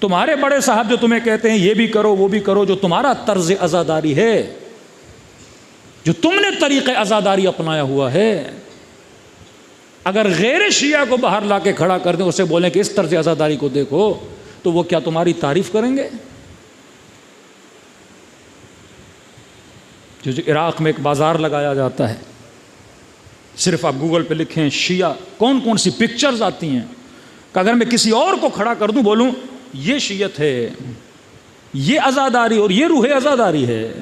تمہارے بڑے صاحب جو تمہیں کہتے ہیں یہ بھی کرو وہ بھی کرو، جو تمہارا طرز عزاداری ہے، جو تم نے طریقہ عزاداری اپنایا ہوا ہے، اگر غیر شیعہ کو باہر لا کے کھڑا کر دیں، اسے بولیں کہ اس طرز عزاداری کو دیکھو، تو وہ کیا تمہاری تعریف کریں گے؟ جو عراق میں ایک بازار لگایا جاتا ہے، صرف آپ گوگل پہ لکھیں شیعہ، کون کون سی پکچرز آتی ہیں کہ اگر میں کسی اور کو کھڑا کر دوں، بولوں یہ شیعت ہے، یہ عزاداری اور یہ روح عزاداری ہے،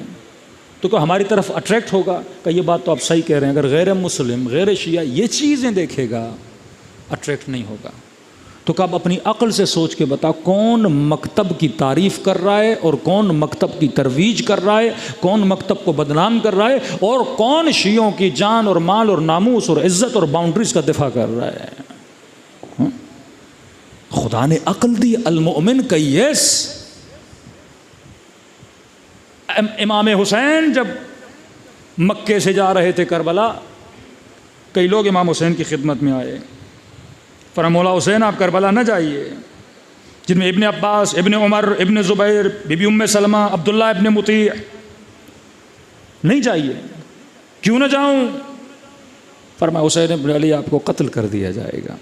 تو کیا ہماری طرف اٹریکٹ ہوگا؟ کہ یہ بات تو آپ صحیح کہہ رہے ہیں، اگر غیر مسلم غیر شیعہ یہ چیزیں دیکھے گا اٹریکٹ نہیں ہوگا۔ تو کب اپنی عقل سے سوچ کے بتا، کون مکتب کی تعریف کر رہا ہے اور کون مکتب کی ترویج کر رہا ہے، کون مکتب کو بدنام کر رہا ہے، اور کون شیعوں کی جان اور مال اور ناموس اور عزت اور باؤنڈریز کا دفاع کر رہا ہے؟ خدا نے عقل دی، المؤمن کیس۔ امام حسین جب مکے سے جا رہے تھے کربلا، کئی لوگ امام حسین کی خدمت میں آئے، فرمایا مولا حسین آپ کربلا نہ جائیے، جن میں ابن عباس، ابن عمر، ابن زبیر، بی بی ام سلمہ، عبداللہ ابن مطیع، نہیں جائیے۔ کیوں نہ جاؤں؟ فرمایا حسین ابن علی آپ کو قتل کر دیا جائے گا۔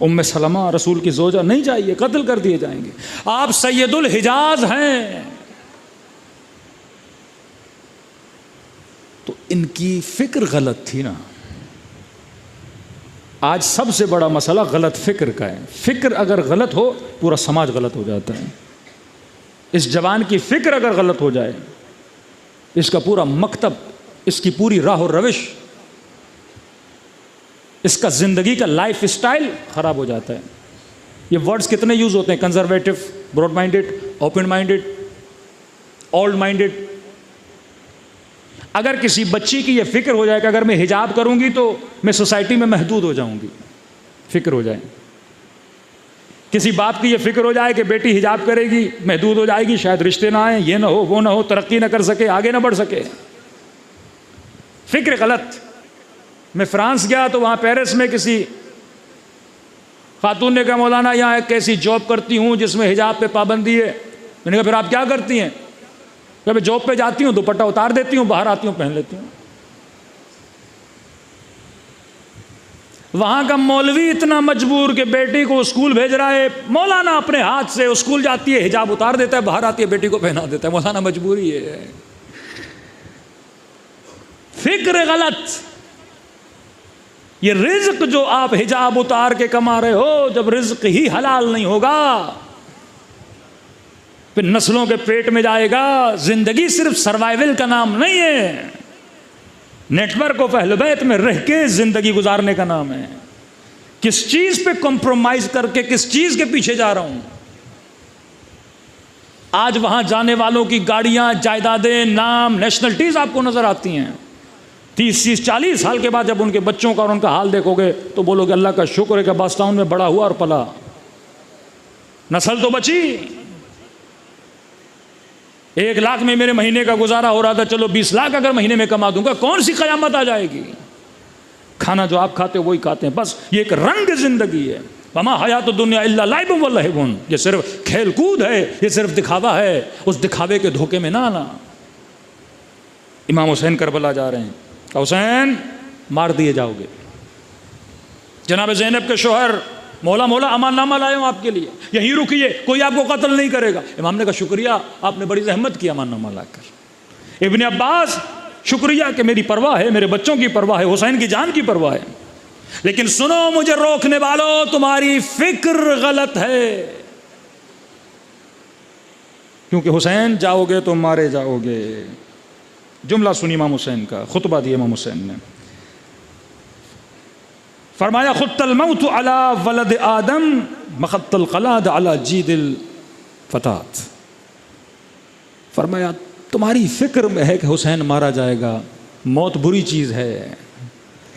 ام سلمہ رسول کی زوجہ، نہیں جائیے قتل کر دیے جائیں گے، آپ سید الحجاز ہیں۔ تو ان کی فکر غلط تھی نا۔ آج سب سے بڑا مسئلہ غلط فکر کا ہے۔ فکر اگر غلط ہو پورا سماج غلط ہو جاتا ہے۔ اس جوان کی فکر اگر غلط ہو جائے، اس کا پورا مکتب، اس کی پوری راہ و روش، اس کا زندگی کا لائف سٹائل خراب ہو جاتا ہے۔ یہ ورڈز کتنے یوز ہوتے ہیں، conservative, broad minded, open minded, old minded. اگر کسی بچی کی یہ فکر ہو جائے کہ اگر میں حجاب کروں گی تو میں سوسائٹی میں محدود ہو جاؤں گی، فکر ہو جائے۔ کسی باپ کی یہ فکر ہو جائے کہ بیٹی حجاب کرے گی محدود ہو جائے گی، شاید رشتے نہ آئیں، یہ نہ ہو وہ نہ ہو، ترقی نہ کر سکے، آگے نہ بڑھ سکے، فکر غلط۔ میں فرانس گیا تو وہاں پیرس میں کسی خاتون نے کہا مولانا یہاں ایک ایسی جاب کرتی ہوں جس میں حجاب پہ پابندی ہے۔ میں نے کہا پھر آپ کیا کرتی ہیں؟ کہ میں جاب پہ جاتی ہوں، دوپٹہ اتار دیتی ہوں، باہر آتی ہوں پہن لیتی ہوں۔ وہاں کا مولوی اتنا مجبور کہ بیٹی کو اسکول بھیج رہا ہے، مولانا اپنے ہاتھ سے اسکول جاتی ہے، حجاب اتار دیتا ہے، باہر آتی ہے بیٹی کو پہنا دیتا ہے۔ مولانا مجبوری ہے، فکر غلط۔ یہ رزق جو آپ حجاب اتار کے کما رہے ہو، جب رزق ہی حلال نہیں ہوگا پھر نسلوں کے پیٹ میں جائے گا۔ زندگی صرف سروائیول کا نام نہیں ہے، نیٹ ورک آف اہل بیت میں رہ کے زندگی گزارنے کا نام ہے۔ کس چیز پہ کمپرومائز کر کے کس چیز کے پیچھے جا رہا ہوں؟ آج وہاں جانے والوں کی گاڑیاں، جائیدادیں، نام، نیشنلٹیز آپ کو نظر آتی ہیں۔ 30 40 سال کے بعد جب ان کے بچوں کا اور ان کا حال دیکھو گے تو بولو گے اللہ کا شکر ہے کہ باس ٹاؤن میں بڑا ہوا اور پلا، نسل تو بچی۔ 1 لاکھ میں میرے مہینے کا گزارا ہو رہا تھا، چلو 20 لاکھ اگر مہینے میں کما دوں گا، کون سی قیامت آ جائے گی؟ کھانا جو آپ کھاتے ہو وہی کھاتے ہیں، بس یہ ایک رنگ زندگی ہے۔ وما حیات الدنیا الا لعب و لہو، یہ صرف کھیل کود ہے، یہ صرف دکھاوا ہے، اس دکھاوے کے دھوکے میں نہ آنا۔ امام حسین کربلا جا رہے ہیں، حسین مار دیے جاؤ گے۔ جناب زینب کے شوہر، مولا مولا امان نامہ لائے ہوں آپ کے لیے، یہیں رکیے، کوئی آپ کو قتل نہیں کرے گا۔ امام نے کہا شکریہ، آپ نے بڑی زحمت کی امان نامہ لا کر۔ ابن عباس، شکریہ کہ میری پرواہ ہے، میرے بچوں کی پرواہ ہے، حسین کی جان کی پرواہ ہے، لیکن سنو مجھے روکنے والوں، تمہاری فکر غلط ہے، کیونکہ حسین جاؤ گے تو مارے جاؤ گے۔ جملہ سنی امام حسین کا، خطبہ دیا امام حسین نے، فرمایا خط الموت علی ولد آدم مخط القلاد علی جید الفتات۔ فرمایا تمہاری فکر میں ہے کہ حسین مارا جائے گا، موت بری چیز ہے،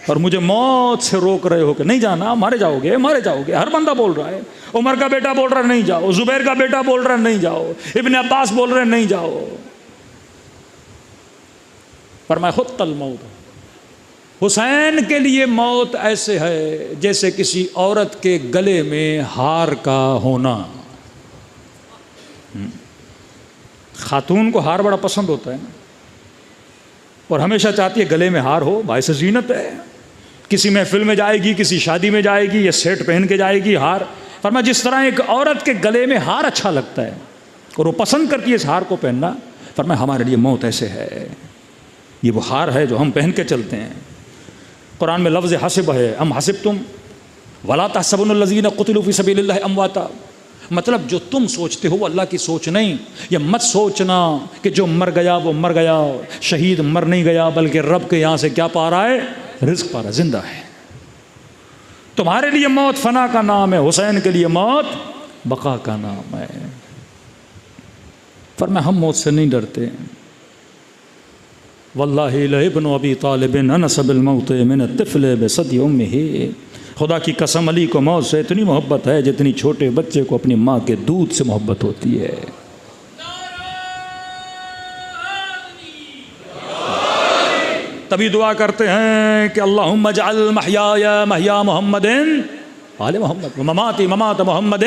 اور مجھے موت سے روک رہے ہو کہ نہیں جانا، مارے جاؤ گے، مارے جاؤ گے۔ ہر بندہ بول رہا ہے، عمر کا بیٹا بول رہا ہے نہیں جاؤ، زبیر کا بیٹا بول رہا ہے نہیں جاؤ، ابن عباس بول رہے ہیں نہیں جاؤ۔ فرمایا خط الموت، حسین کے لیے موت ایسے ہے جیسے کسی عورت کے گلے میں ہار کا ہونا. خاتون کو ہار بڑا پسند ہوتا ہے نا، اور ہمیشہ چاہتی ہے گلے میں ہار ہو، باعث زینت ہے. کسی محفل میں جائے گی، کسی شادی میں جائے گی، یا سیٹ پہن کے جائے گی ہار. فرمایا جس طرح ایک عورت کے گلے میں ہار اچھا لگتا ہے اور وہ پسند کرتی ہے اس ہار کو پہننا، فرمایا ہمارے لیے موت ایسے ہے. یہ وہ ہار ہے جو ہم پہن کے چلتے ہیں. قرآن میں لفظ حسب ہے، ام حسبتم ولا تحسبن الذین قتلوا فی سبیل اللہ امواتا. مطلب جو تم سوچتے ہو وہ اللہ کی سوچ نہیں. یہ مت سوچنا کہ جو مر گیا وہ مر گیا. شہید مر نہیں گیا بلکہ رب کے یہاں سے کیا پا رہا ہے؟ رزق پا رہا ہے، زندہ ہے. تمہارے لیے موت فنا کا نام ہے، حسین کے لیے موت بقا کا نام ہے. فرمایا ہم موت سے نہیں ڈرتے. واللہ لابن ابی طالب انس بالموت من الطفل بصدی امہ. خدا کی قسم علی کو موت سے اتنی محبت ہے جتنی چھوٹے بچے کو اپنی ماں کے دودھ سے محبت ہوتی ہے. تبھی دعا کرتے ہیں کہ اللہم اجعل محیای محیا محمد آل محمد ومماتی ممات محمد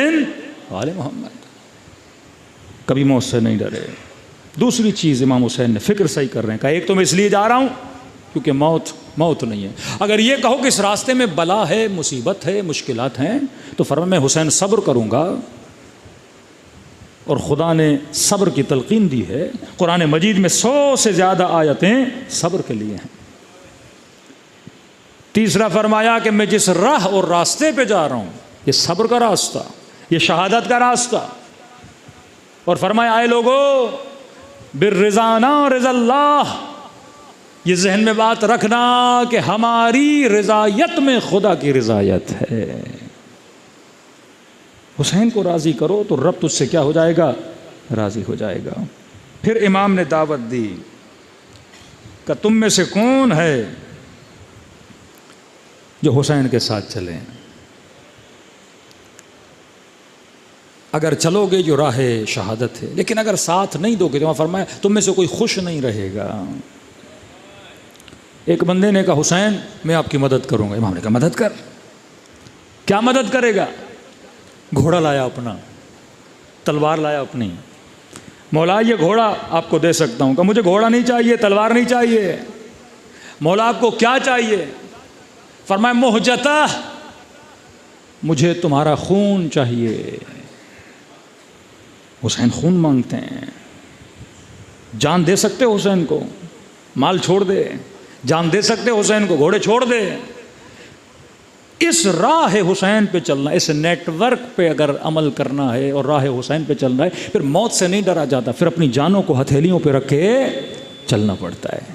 آل محمد. کبھی موت سے نہیں ڈرے. دوسری چیز امام حسین نے فکر صحیح کر رہے ہیں، کہا ایک تو میں اس لیے جا رہا ہوں کیونکہ موت نہیں ہے. اگر یہ کہو کہ اس راستے میں بلا ہے، مصیبت ہے، مشکلات ہیں، تو فرمایا میں حسین صبر کروں گا. اور خدا نے صبر کی تلقین دی ہے. قرآن مجید میں 100 سے زیادہ آیتیں صبر کے لیے ہیں. تیسرا فرمایا کہ میں جس راہ اور راستے پہ جا رہا ہوں یہ صبر کا راستہ، یہ شہادت کا راستہ. اور فرمایا آئے لوگو بالرضا نا رضا اللہ. یہ ذہن میں بات رکھنا کہ ہماری رضایت میں خدا کی رضایت ہے. حسین کو راضی کرو تو رب تجھ سے کیا ہو جائے گا؟ راضی ہو جائے گا. پھر امام نے دعوت دی کہ تم میں سے کون ہے جو حسین کے ساتھ چلیں؟ اگر چلو گے جو راہ شہادت ہے، لیکن اگر ساتھ نہیں دو گے تو فرمایا تم میں سے کوئی خوش نہیں رہے گا. ایک بندے نے کہا حسین میں آپ کی مدد کروں گا. امام نے کہا مدد کر. کیا مدد کرے گا؟ گھوڑا لایا اپنا، تلوار لایا اپنی. مولا یہ گھوڑا آپ کو دے سکتا ہوں. کہ مجھے گھوڑا نہیں چاہیے، تلوار نہیں چاہیے. مولا آپ کو کیا چاہیے؟ فرمایا مہجتہ، مجھے تمہارا خون چاہیے. حسین خون مانگتے ہیں. جان دے سکتے ہو حسین کو؟ مال چھوڑ دے. جان دے سکتے حسین کو؟ گھوڑے چھوڑ دے. اس راہ حسین پہ چلنا، اس نیٹ ورک پہ اگر عمل کرنا ہے اور راہ حسین پہ چلنا ہے، پھر موت سے نہیں ڈرا جاتا، پھر اپنی جانوں کو ہتھیلیوں پہ رکھ کے چلنا پڑتا ہے.